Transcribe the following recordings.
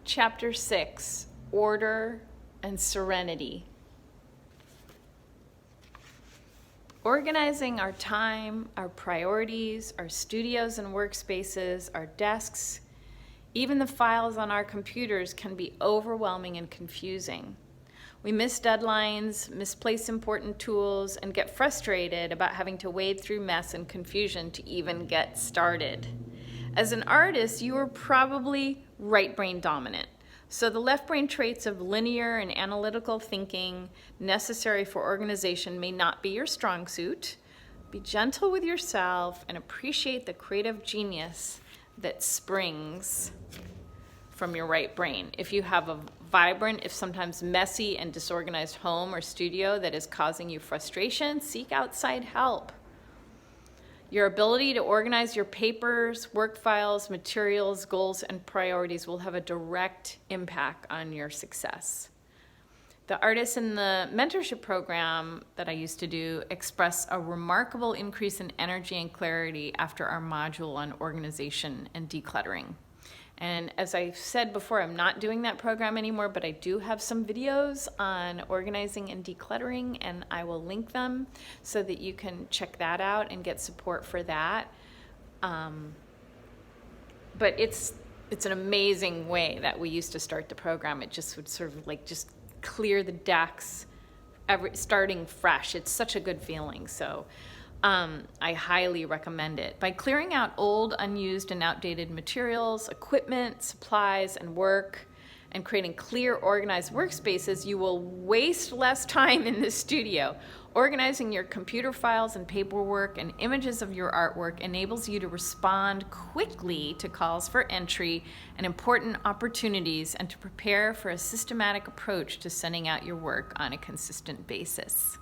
Chapter 6, Order and Serenity. Organizing our time, our priorities, our studios and workspaces, our desks, even the files on our computers can be overwhelming and confusing. We miss deadlines, misplace important tools, and get frustrated about having to wade through mess and confusion to even get started. As an artist, you are probably right brain dominant. So the left brain traits of linear and analytical thinking necessary for organization may not be your strong suit. Be gentle with yourself and appreciate the creative genius that springs from your right brain. If you have a vibrant, if sometimes messy and disorganized home or studio that is causing you frustration, seek outside help. Your ability to organize your papers, work files, materials, goals, and priorities will have a direct impact on your success. The artists in the mentorship program that I used to do express a remarkable increase in energy and clarity after our module on organization and decluttering. And as I said before, I'm not doing that program anymore, but I do have some videos on organizing and decluttering, and I will link them so that you can check that out and get support for that. But it's an amazing way that we used to start the program. It just would sort of like just clear the decks, starting fresh. It's such a good feeling. So I highly recommend it. By clearing out old, unused, and outdated materials, equipment, supplies, and work, and creating clear, organized workspaces, you will waste less time in the studio. Organizing your computer files and paperwork and images of your artwork enables you to respond quickly to calls for entry and important opportunities, and to prepare for a systematic approach to sending out your work on a consistent basis.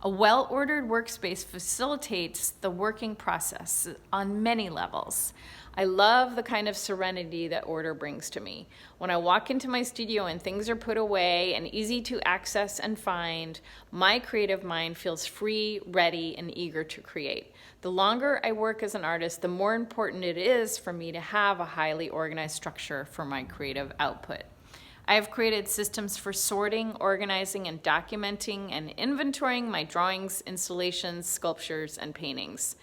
A well-ordered workspace facilitates the working process on many levels. I love the kind of serenity that order brings to me. When I walk into my studio and things are put away and easy to access and find, my creative mind feels free, ready, and eager to create. The longer I work as an artist, the more important it is for me to have a highly organized structure for my creative output. I have created systems for sorting, organizing, and documenting and inventorying my drawings, installations, sculptures, and paintings.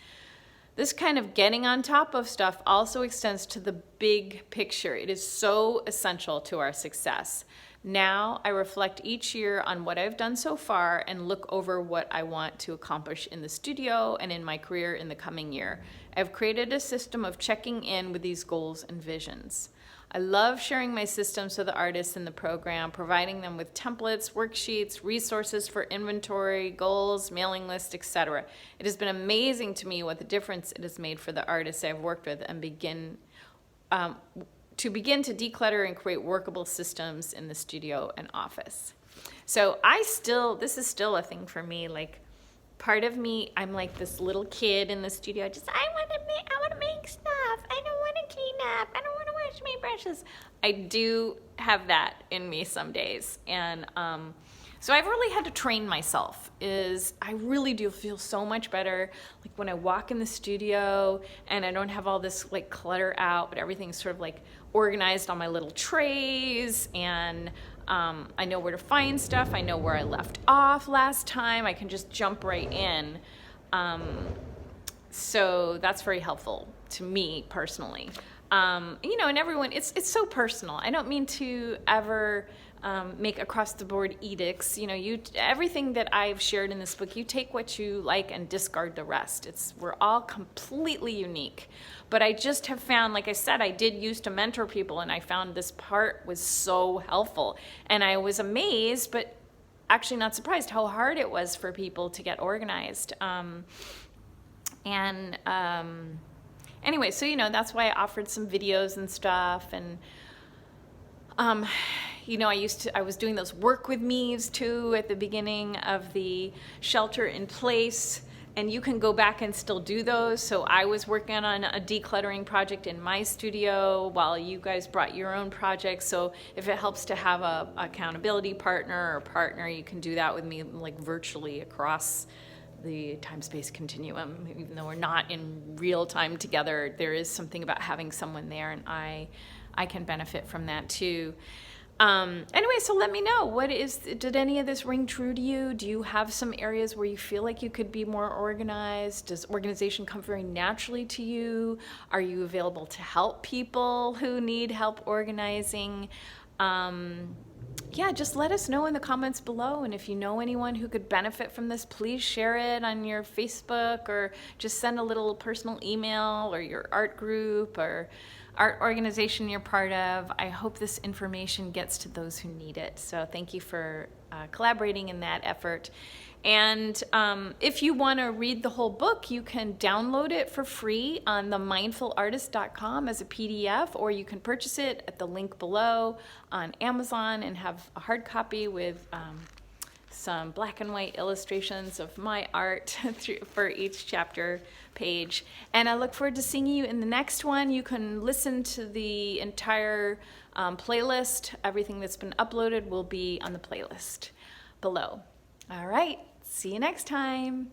This kind of getting on top of stuff also extends to the big picture. It is so essential to our success. Now I reflect each year on what I've done so far and look over what I want to accomplish in the studio and in my career in the coming year. I've created a system of checking in with these goals and visions. I love sharing my systems with the artists in the program, providing them with templates, worksheets, resources for inventory, goals, mailing lists, etc. It has been amazing to me what the difference it has made for the artists I've worked with, and begin to declutter and create workable systems in the studio and office. So this is still a thing for me. Like, part of me, I'm like this little kid in the studio. I want to make stuff. I don't want to clean up. I don't want to wash my brushes. I do have that in me some days. And so I've really had to train myself. I really do feel so much better, like when I walk in the studio and I don't have all this like clutter out, but everything's sort of like organized on my little trays, and I know where to find stuff. I know where I left off last time. I can just jump right in. So that's very helpful to me personally. And everyone, it's so personal. I don't mean to ever make across the board edicts. Everything that I've shared in this book, you take what you like and discard the rest. We're all completely unique. But I just have found, like I said, I did used to mentor people, and I found this part was so helpful. And I was amazed, but actually not surprised, how hard it was for people to get organized. Anyway, so that's why I offered some videos and stuff, and I was doing those work with me's too at the beginning of the shelter in place, and you can go back and still do those. So I was working on a decluttering project in my studio while you guys brought your own projects. So if it helps to have a accountability partner or partner, you can do that with me, like virtually across the time-space continuum. Even though we're not in real time together, there is something about having someone there, and I I can benefit from that too. Anyway, so let me know, did any of this ring true to you? Do you have some areas where you feel like you could be more organized? Does organization come very naturally to you? Are you available to help people who need help organizing? Yeah, just let us know in the comments below. And if you know anyone who could benefit from this, please share it on your Facebook, or just send a little personal email, or your art group or art organization you're part of. I hope this information gets to those who need it. So thank you for collaborating in that effort. And if you want to read the whole book, you can download it for free on themindfulartist.com as a PDF, or you can purchase it at the link below on Amazon and have a hard copy with some black and white illustrations of my art for each chapter page. And I look forward to seeing you in the next one. You can listen to the entire playlist. Everything that's been uploaded will be on the playlist below. All right, see you next time.